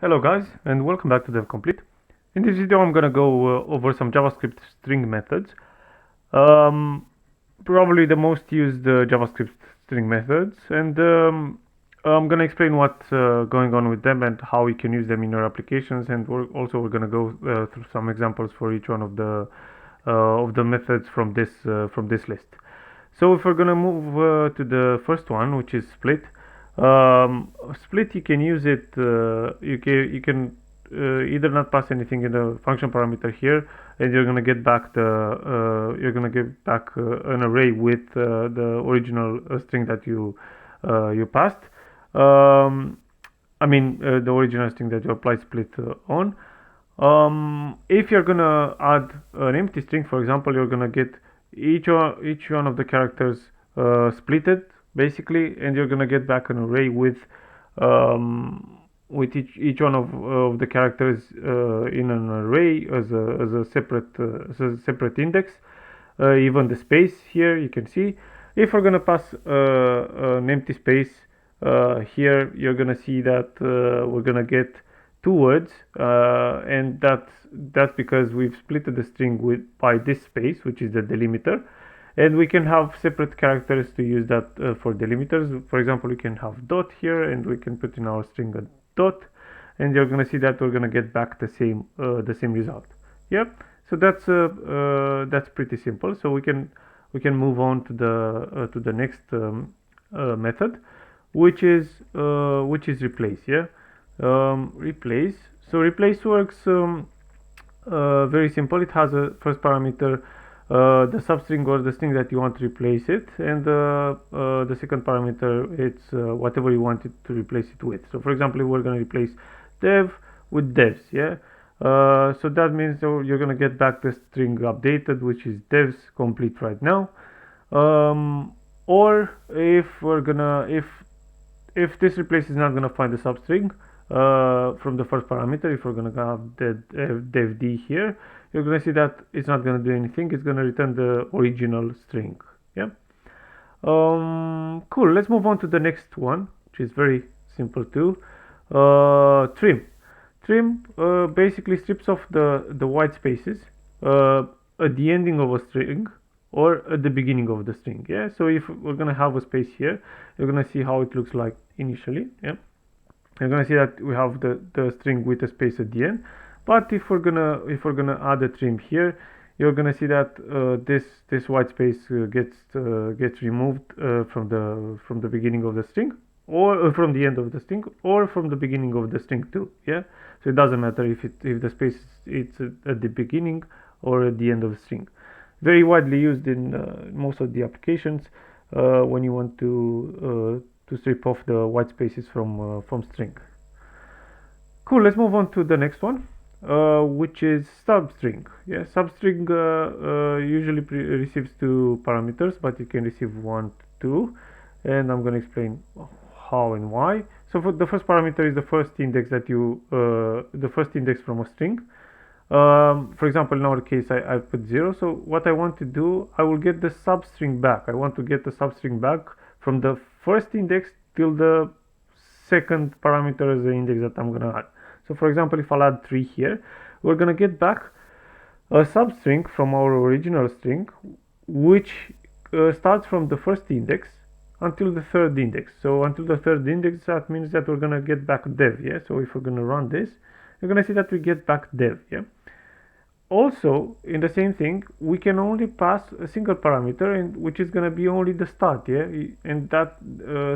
Hello guys, and welcome back to DevComplete. In this video I'm gonna go over some JavaScript string methods. Probably the most used JavaScript string methods, and I'm gonna explain what's going on with them and how you can use them in your applications, and we're gonna go through some examples for each one of the methods from this list. So if we're gonna move to the first one, which is split. Split, you can use it, you can either not pass anything in the function parameter here, and you're gonna get back an array with the original string that you passed. The original string that you applied split on. If you're gonna add an empty string, for example, you're gonna get each one of the characters splitted basically, and you're gonna get back an array with each one of the characters in an array as a separate index. Even the space here you can see. If we're gonna pass an empty space here, you're gonna see that we're gonna get two words, and that's because we've split the string by this space, which is the delimiter. And we can have separate characters to use that for delimiters. For example, we can have dot here, and we can put in our string a dot, and you're gonna see that we're gonna get back the same result. Yep. So that's pretty simple. So we can move on to the next method, which is replace. Yeah. Replace. So replace works very simple. It has a first parameter, the substring or the string that you want to replace it, and the second parameter, it's whatever you want it to replace it with. So for example, we're going to replace dev with devs. Yeah. So that means you're going to get back the string updated, which is devs complete right now. Or if this replace is not going to find the substring from the first parameter, if we're going to have the dev d here, you're going to see that it's not going to do anything. It's going to return the original string. Yeah. Cool. Let's move on to the next one, which is very simple too. Trim. Trim basically strips off the white spaces at the ending of a string or at the beginning of the string. Yeah. So if we're going to have a space here, you're going to see how it looks like initially. Yeah. You're going to see that we have the string with a space at the end. But if we're gonna add a trim here, you're gonna see that this white space gets removed from the beginning of the string, or from the end of the string, or from the beginning of the string too. Yeah. So it doesn't matter if the space it's at the beginning or at the end of the string. Very widely used in most of the applications when you want to strip off the white spaces from string. Cool. Let's move on to the next one. Which is substring. Yeah, substring usually receives two parameters, but you can receive 1, 2, and I'm going to explain how and why. So for the first parameter is the first index from a string. For example, in our case, I put 0. So what I want to do, I will get the substring back. I want to get the substring back from the first index till the second parameter as the index that I'm going to add. So for example, if I'll add 3 here, we're going to get back a substring from our original string, which starts from the first index until the third index. So until the third index, that means that we're going to get back dev. Yeah. So if we're going to run this, you're going to see that we get back dev. Yeah. Also, in the same thing, we can only pass a single parameter, and which is going to be only the start. Yeah. And that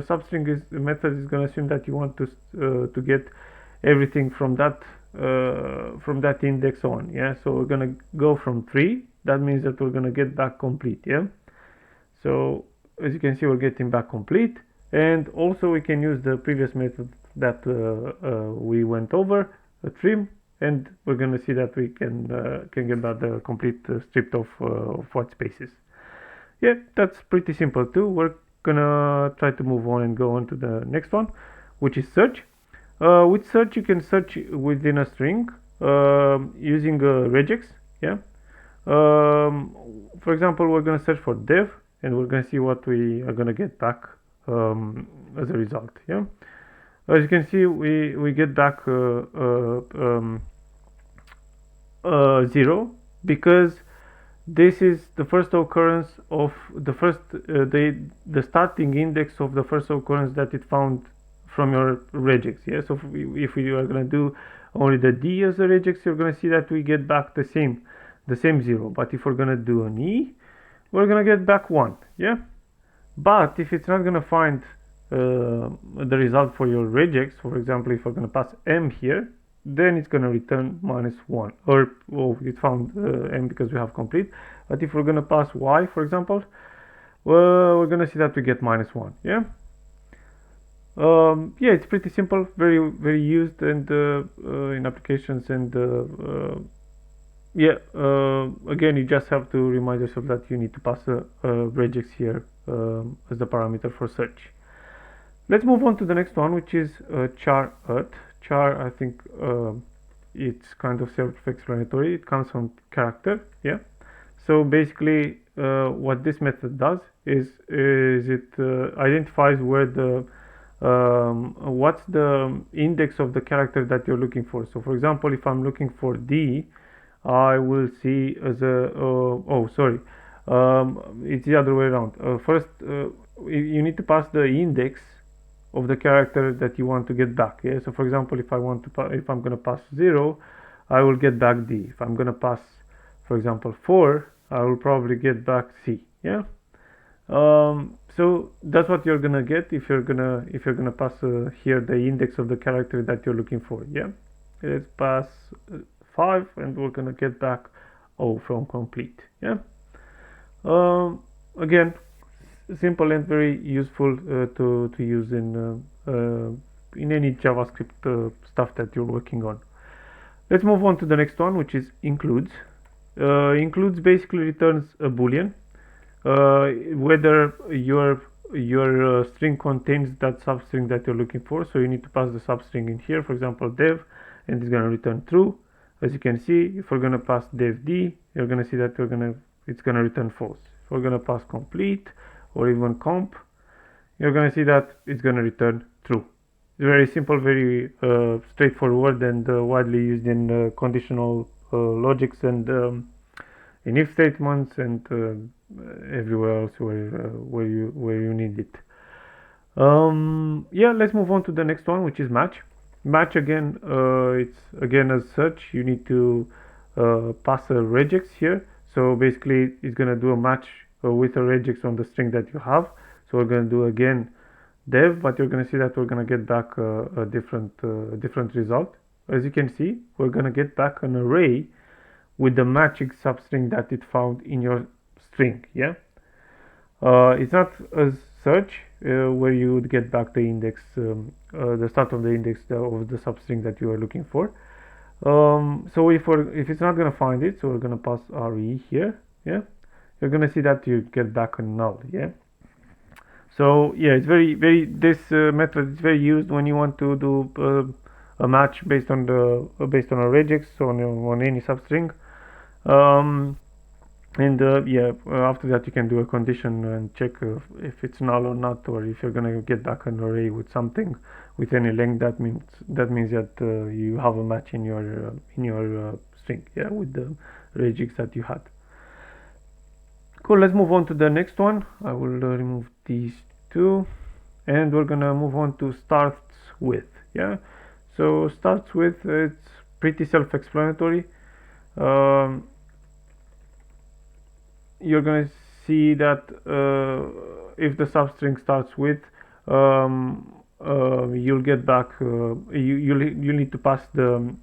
substring method is going to assume that you want to get everything from that index on. Yeah. So we're gonna go from 3. That means that we're gonna get back complete. Yeah. So as you can see, we're getting back complete, and also we can use the previous method that we went over, a trim, and we're gonna see that we can get back the complete stripped of white spaces. Yeah, that's pretty simple too. We're gonna try to move on and go on to the next one, which is search. With search, you can search within a string using regex. Yeah. For example, we're going to search for dev, and we're going to see what we are going to get back as a result. Yeah. As you can see, we get back 0 because this is the first occurrence of the first the starting index of the first occurrence that it found from your regex. Yeah, so if we are going to do only the D as a regex, you're going to see that we get back the same 0. But if we're going to do an E, we're going to get back 1. Yeah, but if it's not going to find the result for your regex, for example, if we're going to pass M here, then it's going to return -1, or it found M because we have complete. But if we're going to pass Y, for example, well, we're going to see that we get -1. Yeah, yeah, it's pretty simple, very used and in applications, and yeah, again, you just have to remind yourself that you need to pass a regex here as the parameter for search. Let's move on to the next one, which is charAt. Char, I think it's kind of self-explanatory. It comes from character. Yeah. So basically, what this method does is it identifies where the what's the index of the character that you're looking for. So, for example, if I'm looking for D, I will see as a oh, sorry, it's the other way around. First, you need to pass the index of the character that you want to get back. Yeah. So, for example, if I'm going to pass 0, I will get back D. If I'm going to pass, for example, 4, I will probably get back C. Yeah. So that's what you're gonna get if you're gonna pass here the index of the character that you're looking for. Yeah. Let's pass 5, and we're gonna get back O from complete. Yeah. Again, simple and very useful to use in any JavaScript stuff that you're working on. Let's move on to the next one, which is includes. Includes basically returns a boolean, whether your string contains that substring that you're looking for. So you need to pass the substring in here, for example, dev, and it's going to return true. As you can see, if we're going to pass dev d, you're going to see that it's going to return false. If we're going to pass complete or even comp, you're going to see that it's going to return true. It's very simple, very straightforward, and widely used in conditional logics and in if statements, and everywhere else where you need it. Yeah, let's move on to the next one, which is match. Match, again, it's again as such, you need to pass a regex here. So basically it's going to do a match with a regex on the string that you have. So we're going to do again dev, but you're going to see that we're going to get back a different result. As you can see, we're going to get back an array with the matching substring that it found in your string. Yeah, it's not as such where you would get back the index, the start of the index of the substring that you are looking for. So if it's not going to find it, so we're going to pass re here. Yeah, you're going to see that you get back a null. Yeah. So yeah, it's this method is very used when you want to do a match based on a regex on any substring. And yeah, after that you can do a condition and check if it's null or not, or if you're gonna get back an array with something with any length. That means that you have a match in your string. Yeah, with the regex that you had. Cool. Let's move on to the next one. I will remove these two, and we're gonna move on to starts with. Yeah. So starts with, it's pretty self-explanatory. You're going to see that if the substring starts with, you'll get back you need to pass the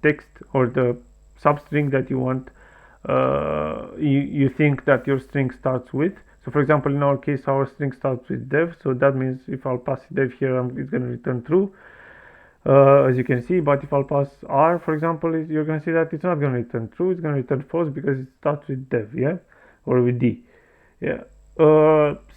text or the substring that you want, you think that your string starts with. So for example, in our case, our string starts with dev, so that means if I'll pass dev here, it's going to return true, as you can see. But if I'll pass r, for example, you're going to see that it's not going to return true, it's going to return false because it starts with dev. Yeah, or with d. Yeah,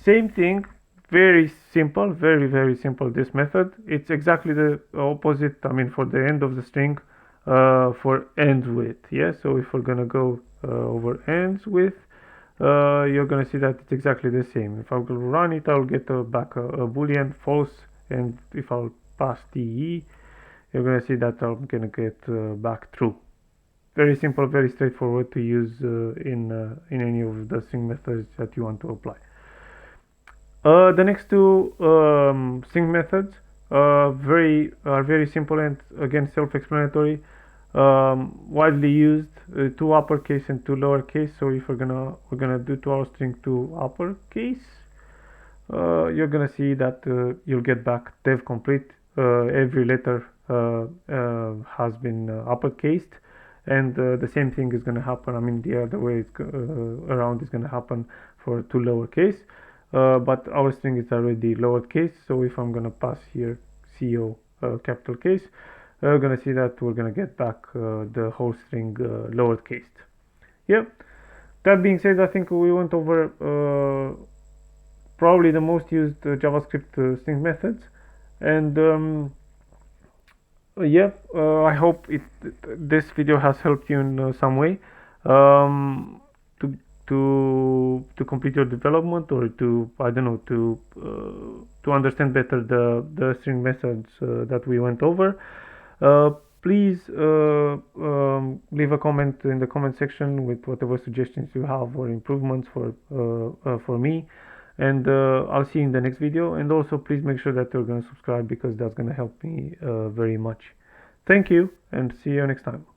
same thing, very simple, very simple. This method, it's exactly the opposite. I mean, for the end of the string, for ends with. Yeah, so if we're gonna go over ends with, you're gonna see that it's exactly the same. If I'll run it, I'll get back a boolean false, and if I'll pass te, you're going to see that I'm going to get back true. Very simple, very straightforward to use in any of the string methods that you want to apply. The next two string methods are very simple and again self-explanatory. Widely used, toUpperCase and toLowerCase. So if we're gonna do to our string toUpperCase, you're gonna see that you'll get back dev complete. Every letter has been uppercased, and the same thing is gonna happen. I mean, the other way it's around is gonna happen for toLowerCase. But our string is already lowercase, so if I'm gonna pass here CO capital case, we're gonna see that we're gonna get back the whole string lowercase. Yep. That being said, I think we went over probably the most used JavaScript string methods, and yeah, I hope this video has helped you in some way to complete your development, or to, I don't know, to understand better the string methods that we went over. Please leave a comment in the comment section with whatever suggestions you have or improvements for me, and I'll see you in the next video. And also please make sure that you're going to subscribe, because that's going to help me very much. Thank you, and see you next time.